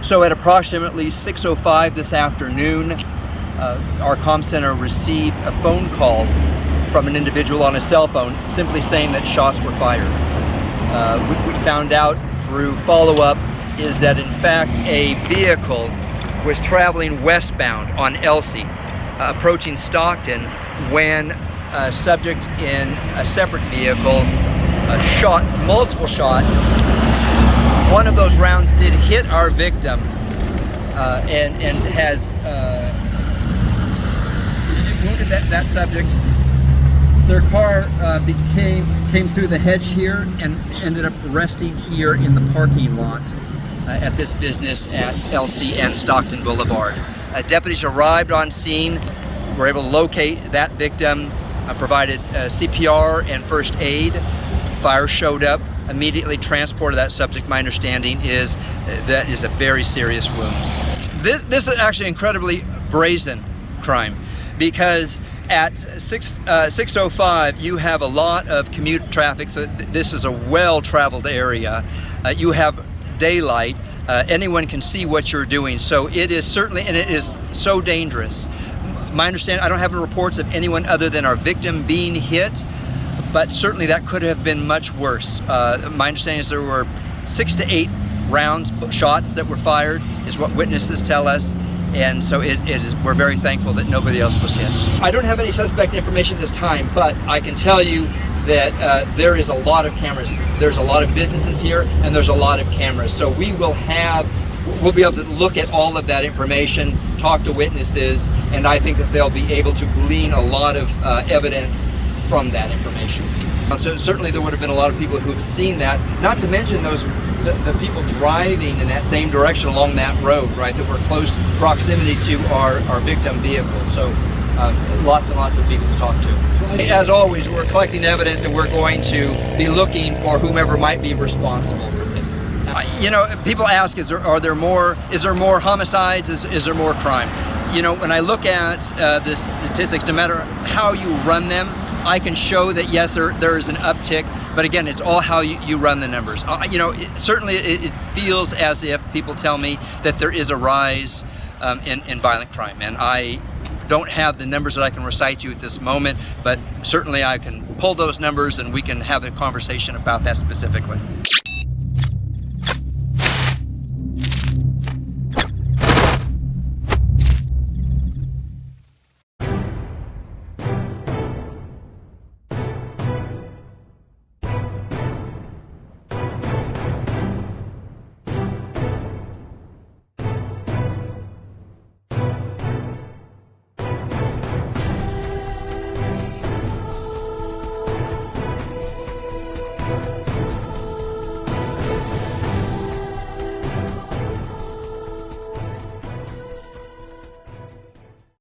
So at approximately 6:05 this afternoon, our comm center received a phone call from an individual on a cell phone simply saying that shots were fired. We found out through follow-up is that in fact a vehicle was traveling westbound on Elsie, approaching Stockton, when a subject in a separate vehicle shot multiple shots. One of those rounds did hit our victim and has wounded that subject. Their car came through the hedge here and ended up resting here in the parking lot at this business at Elsie and Stockton Boulevard. Deputies arrived on scene, were able to locate that victim, provided CPR and first aid. Fire showed up, immediately transported that subject. My understanding is that is a very serious wound. This is actually incredibly brazen crime, because at 6:05 you have a lot of commute traffic, so this is a well-traveled area. You have daylight, anyone can see what you're doing, so it is certainly, and it is so dangerous. My understanding, I don't have any reports of anyone other than our victim being hit, but certainly that could have been much worse. My understanding is there were 6 to 8 rounds, shots that were fired, is what witnesses tell us. And so we're very thankful that nobody else was hit. I don't have any suspect information at this time, but I can tell you that there is a lot of cameras. There's a lot of businesses here, and there's a lot of cameras. So we'll be able to look at all of that information, talk to witnesses, and I think that they'll be able to glean a lot of evidence from that information. So certainly there would have been a lot of people who have seen that, not to mention the people driving in that same direction along that road, right, that were close proximity to our victim vehicle. So lots and lots of people to talk to. As always, we're collecting evidence, and we're going to be looking for whomever might be responsible for this. You know, people ask, is there more homicides? Is there more crime? You know, when I look at the statistics, no matter how you run them, I can show that yes, there is an uptick, but again, it's all how you run the numbers. You know, certainly it feels as if people tell me that there is a rise in violent crime, and I don't have the numbers that I can recite to you at this moment, but certainly I can pull those numbers and we can have a conversation about that specifically.